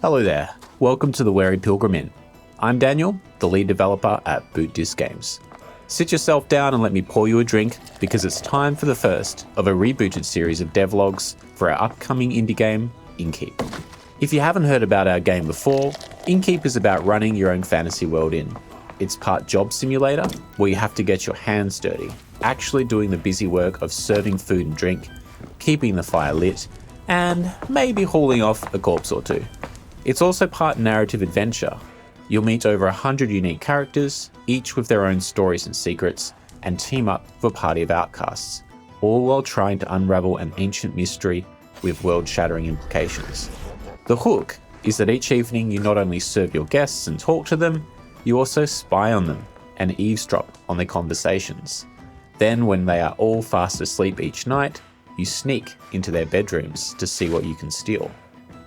Hello there, welcome to the Wary Pilgrim Inn. I'm Daniel, the lead developer at Boot Disc Games. Sit yourself down and let me pour you a drink because it's time for the first of a rebooted series of devlogs for our upcoming indie game, Innkeeper. If you haven't heard about our game before, Innkeeper is about running your own fantasy world inn. It's part job simulator, where you have to get your hands dirty, actually doing the busy work of serving food and drink, keeping the fire lit, and maybe hauling off a corpse or two. It's also part narrative adventure. You'll meet over 100 unique characters, each with their own stories and secrets, and team up with a party of outcasts, all while trying to unravel an ancient mystery with world-shattering implications. The hook is that each evening you not only serve your guests and talk to them, you also spy on them and eavesdrop on their conversations. Then, when they are all fast asleep each night, you sneak into their bedrooms to see what you can steal.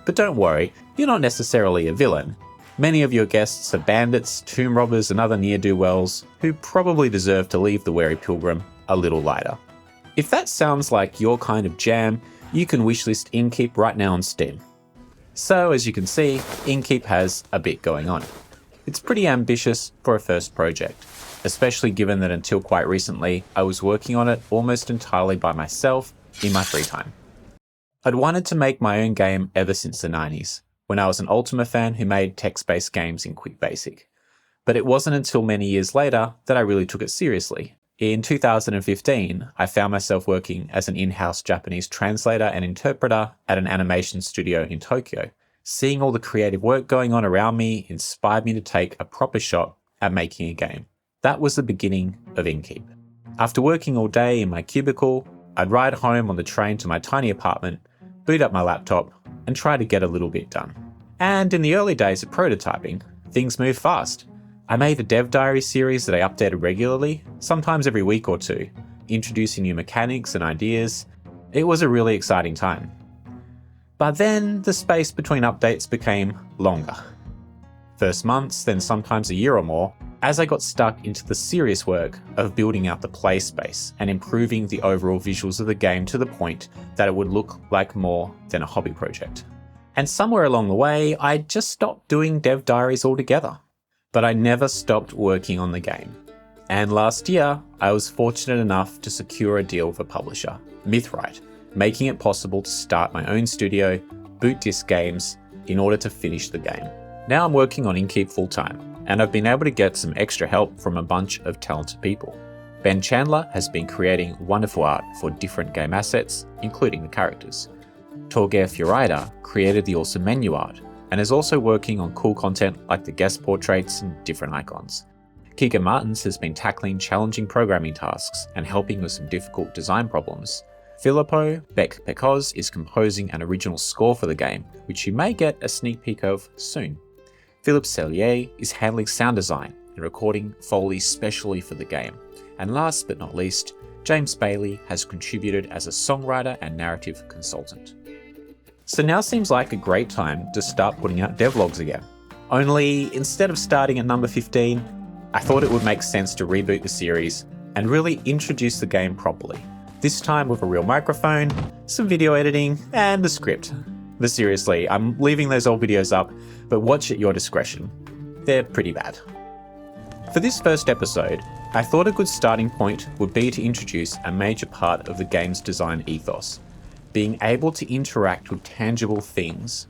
But don't worry, you're not necessarily a villain. Many of your guests are bandits, tomb robbers, and other ne'er-do-wells who probably deserve to leave the Wary Pilgrim a little lighter. If that sounds like your kind of jam, you can wishlist Innkeep right now on Steam. So, as you can see, Innkeep has a bit going on. It's pretty ambitious for a first project, especially given that until quite recently, I was working on it almost entirely by myself in my free time. I'd wanted to make my own game ever since the 90s, when I was an Ultima fan who made text-based games in Quick Basic. But it wasn't until many years later that I really took it seriously. In 2015, I found myself working as an in-house Japanese translator and interpreter at an animation studio in Tokyo. Seeing all the creative work going on around me inspired me to take a proper shot at making a game. That was the beginning of Innkeep. After working all day in my cubicle, I'd ride home on the train to my tiny apartment, boot up my laptop, and try to get a little bit done. And in the early days of prototyping, things moved fast. I made a dev diary series that I updated regularly, sometimes every week or two, introducing new mechanics and ideas. It was a really exciting time. But then the space between updates became longer. First months, then sometimes a year or more, as I got stuck into the serious work of building out the play space and improving the overall visuals of the game to the point that it would look like more than a hobby project. And somewhere along the way, I just stopped doing dev diaries altogether. But I never stopped working on the game. And last year, I was fortunate enough to secure a deal with a publisher, Mythright, making it possible to start my own studio, Boot Disc Games, in order to finish the game. Now I'm working on Innkeep full-time, and I've been able to get some extra help from a bunch of talented people. Ben Chandler has been creating wonderful art for different game assets, including the characters. Torgeir Furida created the awesome menu art, and is also working on cool content like the guest portraits and different icons. Keegan Martins has been tackling challenging programming tasks and helping with some difficult design problems. Filippo Beck-Pecoz is composing an original score for the game, which you may get a sneak peek of soon. Philippe Cellier is handling sound design and recording Foley specially for the game. And last but not least, James Bailey has contributed as a songwriter and narrative consultant. So now seems like a great time to start putting out devlogs again. Only instead of starting at number 15, I thought it would make sense to reboot the series and really introduce the game properly. This time with a real microphone, some video editing, and a script. But seriously, I'm leaving those old videos up, but watch at your discretion. They're pretty bad. For this first episode, I thought a good starting point would be to introduce a major part of the game's design ethos, being able to interact with tangible things.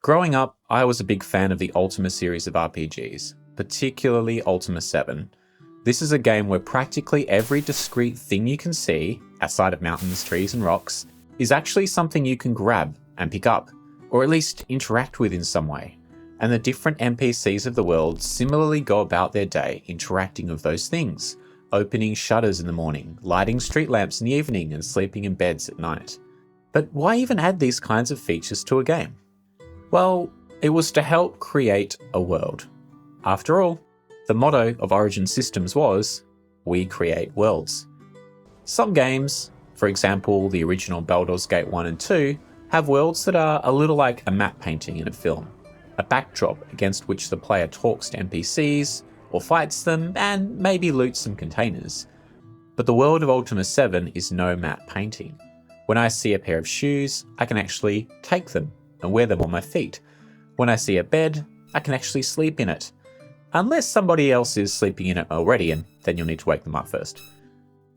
Growing up, I was a big fan of the Ultima series of RPGs, particularly Ultima 7. This is a game where practically every discrete thing you can see, outside of mountains, trees, and rocks, is actually something you can grab and pick up, or at least interact with in some way. And the different NPCs of the world similarly go about their day interacting with those things, opening shutters in the morning, lighting street lamps in the evening, and sleeping in beds at night. But why even add these kinds of features to a game? Well, it was to help create a world. After all, the motto of Origin Systems was, "We create worlds." Some games, for example the original Baldur's Gate 1 and 2, have worlds that are a little like a map painting in a film, a backdrop against which the player talks to NPCs, or fights them, and maybe loots some containers. But the world of Ultima 7 is no map painting. When I see a pair of shoes, I can actually take them and wear them on my feet. When I see a bed, I can actually sleep in it. Unless somebody else is sleeping in it already, and then you'll need to wake them up first.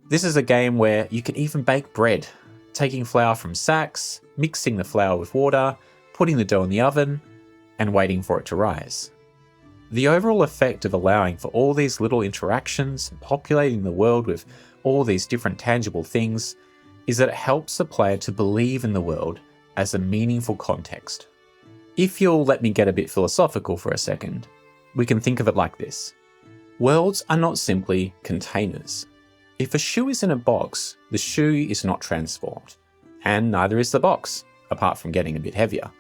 This is a game where you can even bake bread, taking flour from sacks, mixing the flour with water, putting the dough in the oven, and waiting for it to rise. The overall effect of allowing for all these little interactions and populating the world with all these different tangible things is that it helps the player to believe in the world as a meaningful context. If you'll let me get a bit philosophical for a second, we can think of it like this. Worlds are not simply containers. If a shoe is in a box, the shoe is not transformed, and neither is the box, apart from getting a bit heavier.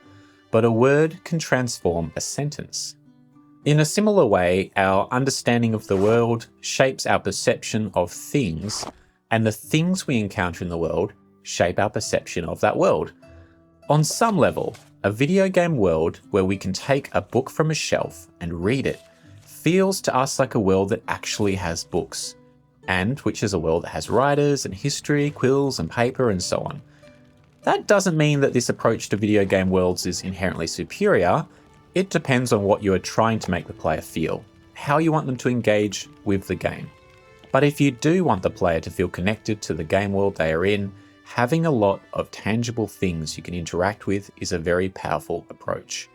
But a word can transform a sentence. In a similar way, our understanding of the world shapes our perception of things, and the things we encounter in the world shape our perception of that world. On some level, a video game world where we can take a book from a shelf and read it feels to us like a world that actually has books, and which is a world that has writers and history, quills and paper and so on. That doesn't mean that this approach to video game worlds is inherently superior. It depends on what you are trying to make the player feel, how you want them to engage with the game. But if you do want the player to feel connected to the game world they are in, having a lot of tangible things you can interact with is a very powerful approach.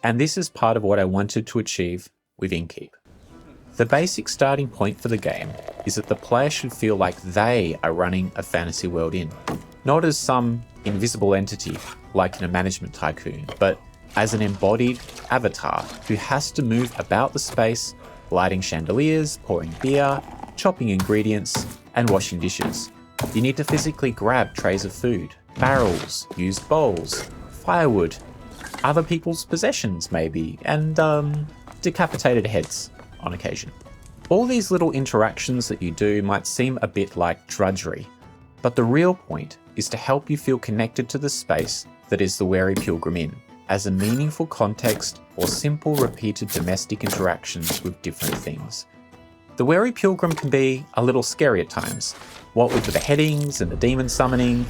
And this is part of what I wanted to achieve with Innkeeper. The basic starting point for the game is that the player should feel like they are running a fantasy world in, not as some invisible entity like in a management tycoon, but as an embodied avatar who has to move about the space, lighting chandeliers, pouring beer, chopping ingredients, and washing dishes. You need to physically grab trays of food, barrels, used bowls, firewood, other people's possessions maybe, and decapitated heads on occasion. All these little interactions that you do might seem a bit like drudgery, but the real point is to help you feel connected to the space that is the Weary Pilgrim Inn, as a meaningful context or simple repeated domestic interactions with different things. The Weary Pilgrim can be a little scary at times, what with the beheadings and the demon summoning,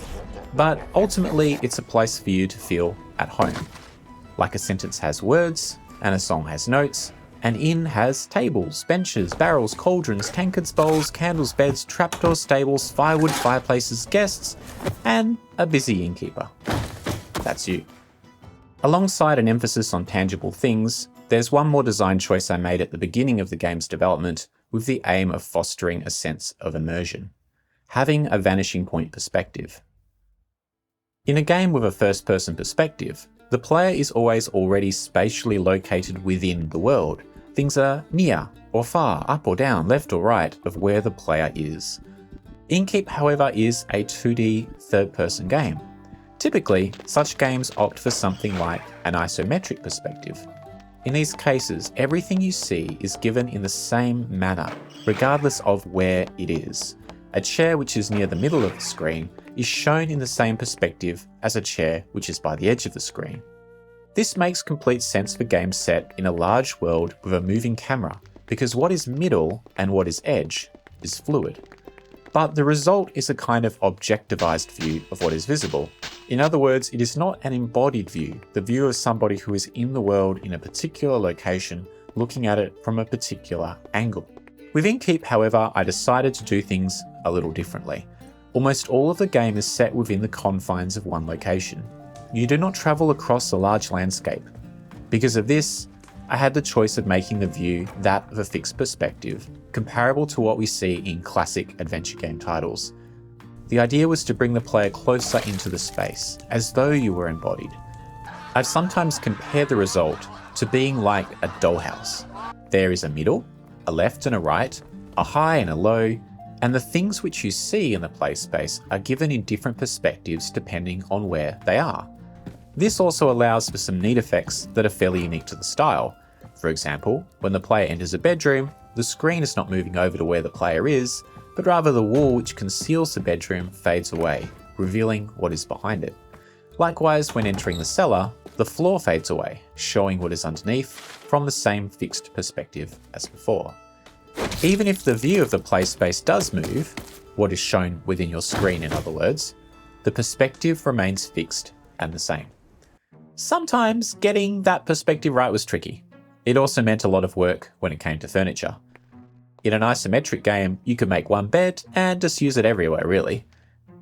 but ultimately it's a place for you to feel at home. Like a sentence has words, and a song has notes, an inn has tables, benches, barrels, cauldrons, tankards, bowls, candles, beds, trapdoors, stables, firewood, fireplaces, guests, and a busy innkeeper. That's you. Alongside an emphasis on tangible things, there's one more design choice I made at the beginning of the game's development with the aim of fostering a sense of immersion. Having a vanishing point perspective. In a game with a first-person perspective, the player is always already spatially located within the world. Things are near or far, up or down, left or right of where the player is. Innkeeper, however, is a 2D third-person game. Typically, such games opt for something like an isometric perspective. In these cases, everything you see is given in the same manner, regardless of where it is. A chair which is near the middle of the screen is shown in the same perspective as a chair which is by the edge of the screen. This makes complete sense for games set in a large world with a moving camera, because what is middle and what is edge is fluid. But the result is a kind of objectivized view of what is visible. In other words, it is not an embodied view, the view of somebody who is in the world in a particular location, looking at it from a particular angle. With Innkeeper, however, I decided to do things a little differently. Almost all of the game is set within the confines of one location. You do not travel across a large landscape. Because of this, I had the choice of making the view that of a fixed perspective, comparable to what we see in classic adventure game titles. The idea was to bring the player closer into the space, as though you were embodied. I've sometimes compared the result to being like a dollhouse. There is a middle, a left and a right, a high and a low, and the things which you see in the play space are given in different perspectives depending on where they are. This also allows for some neat effects that are fairly unique to the style. For example, when the player enters a bedroom, the screen is not moving over to where the player is, but rather the wall which conceals the bedroom fades away, revealing what is behind it. Likewise, when entering the cellar, the floor fades away, showing what is underneath from the same fixed perspective as before. Even if the view of the play space does move, what is shown within your screen in other words, the perspective remains fixed and the same. Sometimes getting that perspective right was tricky. It also meant a lot of work when it came to furniture. In an isometric game, you could make one bed and just use it everywhere really.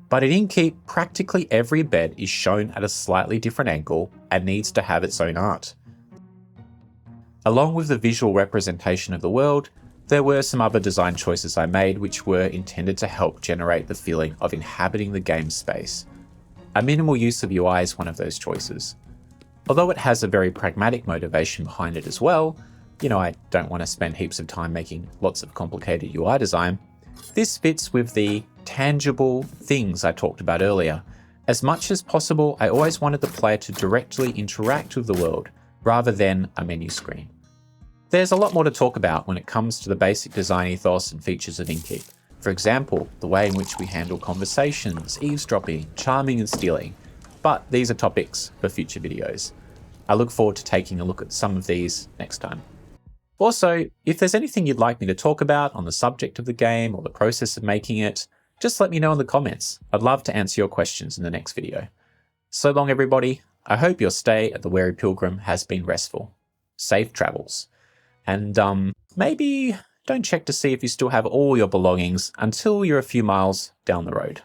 But in Innkeep, practically every bed is shown at a slightly different angle and needs to have its own art. Along with the visual representation of the world, there were some other design choices I made which were intended to help generate the feeling of inhabiting the game space. A minimal use of UI is one of those choices. Although it has a very pragmatic motivation behind it as well, I don't want to spend heaps of time making lots of complicated UI design, this fits with the tangible things I talked about earlier. As much as possible, I always wanted the player to directly interact with the world, rather than a menu screen. There's a lot more to talk about when it comes to the basic design ethos and features of Innkeep. For example, the way in which we handle conversations, eavesdropping, charming and stealing. But these are topics for future videos. I look forward to taking a look at some of these next time. Also, if there's anything you'd like me to talk about on the subject of the game or the process of making it, just let me know in the comments. I'd love to answer your questions in the next video. So long everybody, I hope your stay at the Weary Pilgrim has been restful. Safe travels. And maybe don't check to see if you still have all your belongings until you're a few miles down the road.